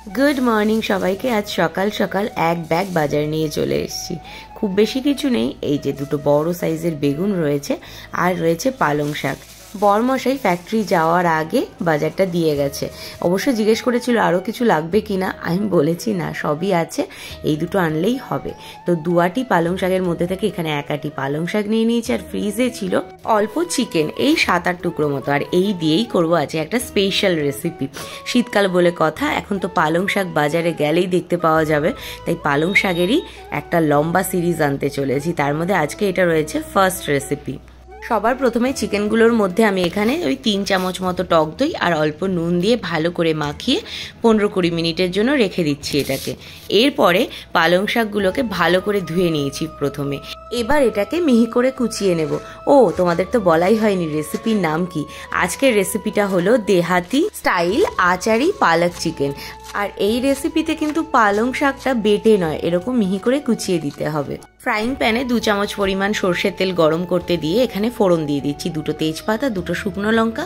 Good morning সবাইকে। আজ সকাল সকাল এক ব্যাগ বাজার নিয়ে চলে এসেছি। খুব বেশি কিছু নেই, এই যে দুটো বড় সাইজের বেগুন রয়েছে আর রয়েছে পালং শাক। বরমশাই ফ্যাক্টরি যাওয়ার আগে বাজারটা দিয়ে গেছে। অবশ্য জিজ্ঞেস করেছিল আরও কিছু লাগবে কিনা, আমি বলেছি না, সবই আছে, এই দুটো আনলেই হবে। তো দুয়াটি পালং শাকের মধ্যে থেকে এখানে এক আটি পালং শাক নিয়ে নিয়েছি, আর ফ্রিজে ছিল অল্প চিকেন, এই 7-8 টুকরো মতো। আর এই দিয়েই করবো আজ একটা স্পেশাল রেসিপি। শীতকাল বলে কথা, এখন তো পালং শাক বাজারে গেলেই দেখতে পাওয়া যাবে, তাই পালং শাকেরই একটা লম্বা সিরিজ আনতে চলেছি। তার মধ্যে আজকে এটা রয়েছে ফার্স্ট রেসিপি। সবার প্রথমে চিকেনগুলোর মধ্যে আমি এখানে ওই 3 চামচ মতো টক দই আর অল্প নুন দিয়ে ভালো করে মাখিয়ে 15-20 মিনিটের জন্য রেখে দিচ্ছি এটাকে। এরপরে পালং শাকগুলোকে ভালো করে ধুয়ে নিয়েছি প্রথমে। এবার এটাকে মিহি করে কুচিয়ে নেব। ও তোমাদের তো বলাই হয়নি রেসিপির নাম কি। আজকের রেসিপিটা হলো দেহাতি স্টাইল আচারি পালক চিকেন। আর এই রেসিপিতে কিন্তু পালং শাকটা বেটে নয়, এরকম মিহি করে কুচিয়ে দিতে হবে। ফ্রাইং প্যানে 2 চামচ পরিমাণ সর্ষের তেল গরম করতে দিয়ে এখানে ফোড়ন দিয়ে দিচ্ছি 2টো তেজপাতা, 2টো শুকনো লঙ্কা,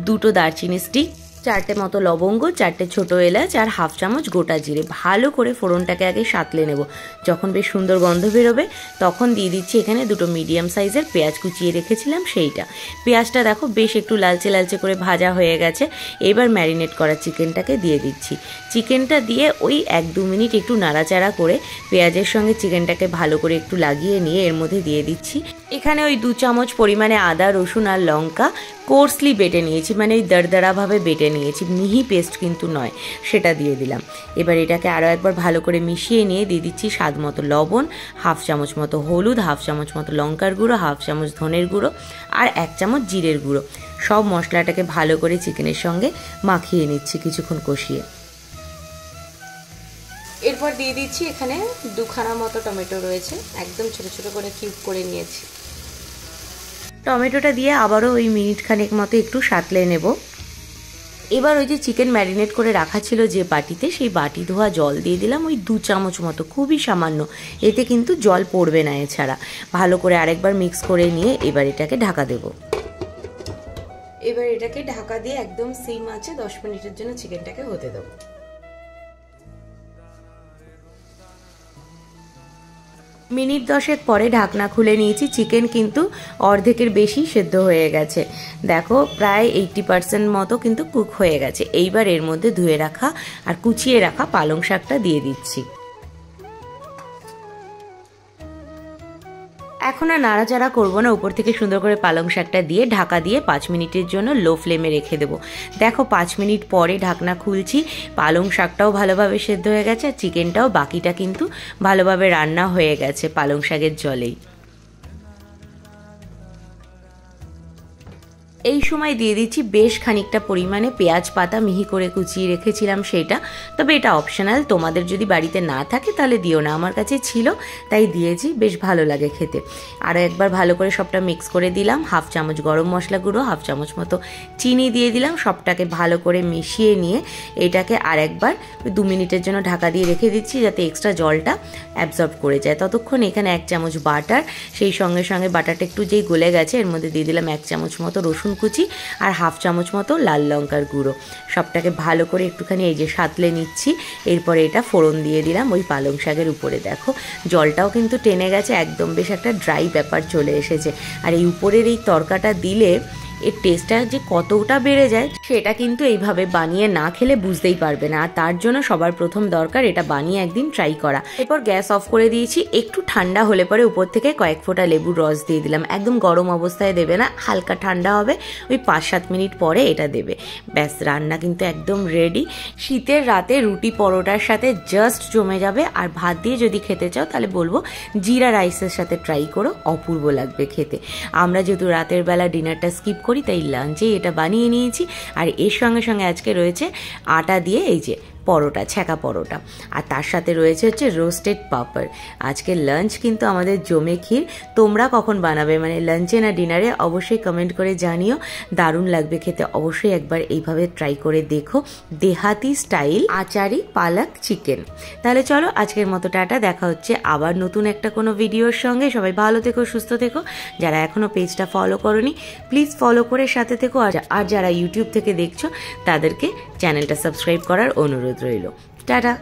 2টো দারচিনি স্টিক, 4টে মতো লবঙ্গ, 4টে ছোট এলাচ আর 1/2 চামচ গোটা জিরে। ভালো করে ফোড়নটাকে আগে সাঁতলে নেব। যখন বেশ সুন্দর গন্ধ বেরোবে তখন দিয়ে দিচ্ছি এখানে 2টো মিডিয়াম সাইজের পেঁয়াজ কুচিয়ে রেখেছিলাম সেইটা। পেঁয়াজটা দেখো বেশ একটু লালচে লালচে করে ভাজা হয়ে গেছে। এবার ম্যারিনেট করা চিকেনটাকে দিয়ে দিচ্ছি। চিকেনটা দিয়ে ওই 1-2 মিনিট একটু নাড়াচাড়া করে পেঁয়াজের সঙ্গে চিকেনটাকে ভালো করে একটু লাগিয়ে নিয়ে এর মধ্যে দিয়ে দিচ্ছি এখানে ওই 2 চামচ পরিমাণে আদা, রসুন আর লঙ্কা কোর্সলি বেটে নিয়েছি, মানে ওই দরদরাভাবে বেটে নিয়েছি, মিহি পেস্ট কিন্তু নয়, সেটা দিয়ে দিলাম। এবার এটাকে আরও একবার ভালো করে মিশিয়ে নিয়ে দিয়ে দিচ্ছি স্বাদ মতো লবণ, 1/2 চামচ মতো হলুদ, 1/2 চামচ মতো লঙ্কার গুঁড়ো, 1/2 চামচ ধনের গুঁড়ো আর 1 চামচ জিরের গুঁড়ো। সব মশলাটাকে ভালো করে চিকেনের সঙ্গে মাখিয়ে নিচ্ছি কিছুক্ষণ কষিয়ে। এরপর দিয়ে দিচ্ছি এখানে 2খানা মতো টমেটো রয়েছে, একদম ছোট ছোট করে কিউব করে নিয়েছি। টমেটোটা দিয়ে আবারও ওই মিনিট খানেক মতো একটু সাঁতলে নেব। এবার ওই যে চিকেন ম্যারিনেট করে রাখা ছিল যে বাটিতে, সেই বাটি ধোয়া জল দিয়ে দিলাম ওই 2 চামচ মতো, খুবই সামান্য, এতে কিন্তু জল পড়বে না এছাড়া। ভালো করে আরেকবার মিক্স করে নিয়ে এবার এটাকে ঢাকা দেব। এবার এটাকে ঢাকা দিয়ে একদম সিম আঁচে 10 মিনিটের জন্য চিকেনটাকে হতে দেবো। মিনিট 10 পরে ঢাকনা খুলে নিয়েছি। চিকেন কিন্তু অর্ধেকের বেশি সেদ্ধ হয়ে গেছে, দেখো প্রায় 80% মতো কিন্তু কুক হয়ে গেছে। এইবার এর মধ্যে ধুয়ে রাখা আর কুচিয়ে রাখা পালং শাকটা দিয়ে দিচ্ছি। এখন আর নাড়াচাড়া করবো না, উপর থেকে সুন্দর করে পালং শাকটা দিয়ে ঢাকা দিয়ে 5 মিনিটের জন্য লো ফ্লেমে রেখে দেবো। দেখো 5 মিনিট পরে ঢাকনা খুলছি, পালং শাকটাও ভালোভাবে সেদ্ধ হয়ে গেছে আর চিকেনটাও বাকিটা কিন্তু ভালোভাবে রান্না হয়ে গেছে পালং শাকের জলেই। এই সময় দিয়ে দিচ্ছি বেশ খানিকটা পরিমাণে পেঁয়াজ পাতা মিহি করে কুচিয়ে রেখেছিলাম সেটা, তবে এটা অপশনাল, তোমাদের যদি বাড়িতে না থাকে তাহলে দিও না, আমার কাছে ছিল তাই দিয়েছি, বেশ ভালো লাগে খেতে। আরও একবার ভালো করে সবটা মিক্স করে দিলাম। 1/2 চামচ গরম মশলা গুঁড়ো, 1/2 চামচ মতো চিনি দিয়ে দিলাম। সবটাকে ভালো করে মিশিয়ে নিয়ে এটাকে আর একবার 2 মিনিটের জন্য ঢাকা দিয়ে রেখে দিচ্ছি যাতে এক্সট্রা জলটা অ্যাবজর্ব করে যায়। ততক্ষণ এখানে 1 চামচ বাটার, সেই সঙ্গে সঙ্গে বাটারটা একটু যেই গলে গেছে এর মধ্যে দিয়ে দিলাম 1 চামচ মতো রসুন কুচি আর 1/2 চামচ মতো লাল লঙ্কার গুঁড়ো। সবটাকে ভালো করে একটুখানি এই যে সাঁতলে নিচ্ছি। এরপরে এটা ফোড়ন দিয়ে দিলাম ওই পালং শাকের উপরে। দেখো জলটাও কিন্তু টেনে গেছে, একদম বেশ একটা ড্রাই ব্যাপার চলে এসেছে। আর এই উপরের এই তরকাটা দিলে এর টেস্টটা যে কতটা বেড়ে যায় সেটা কিন্তু এইভাবে বানিয়ে না খেলে বুঝতেই পারবে না। আর তার জন্য সবার প্রথম দরকার এটা বানিয়ে একদিন ট্রাই করা। এরপর গ্যাস অফ করে দিয়েছি। একটু ঠান্ডা হলে পরে উপর থেকে কয়েক ফোঁটা লেবুর রস দিয়ে দিলাম। একদম গরম অবস্থায় দেবে না, হালকা ঠান্ডা হবে, ওই 5-7 মিনিট পরে এটা দেবে। ব্যাস, রান্না কিন্তু একদম রেডি। শীতের রাতে রুটি পরোটার সাথে জাস্ট জমে যাবে। আর ভাত দিয়ে যদি খেতে চাও তাহলে বলবো জিরা রাইসের সাথে ট্রাই করো, অপূর্ব লাগবে খেতে। আমরা যেহেতু রাতের বেলা ডিনারটা স্কিপ করি তাই লাঞ্চে এটা বানিয়ে নিয়েছি। আর এর সঙ্গে সঙ্গে আজকে রয়েছে আটা দিয়ে এই যে পরোটা, ছ্যাঁকা পরোটা, আর তার সাথে রয়েছে হচ্ছে রোস্টেড পাপড়। আজকে লাঞ্চ কিন্তু আমাদের জমে ক্ষীর। তোমরা কখন বানাবে, মানে লাঞ্চে না ডিনারে, অবশ্যই কমেন্ট করে জানিও, দারুণ লাগবে খেতে। অবশ্যই একবার এইভাবে ট্রাই করে দেখো, দেহাতি স্টাইল আচারি পালক চিকেন। তাহলে চলো আজকের মতো টাটা, দেখা হচ্ছে আবার নতুন একটা কোনো ভিডিওর সঙ্গে। সবাই ভালো থেকো, সুস্থ থেকো। যারা এখনও পেজটা ফলো করোনি প্লিজ ফলো করে সাথে থেকো। আর যারা ইউটিউব থেকে দেখছো তাদেরকে চ্যানেলটা সাবস্ক্রাইব করার অনুরোধ। অনুরোধ রইল। টাটা।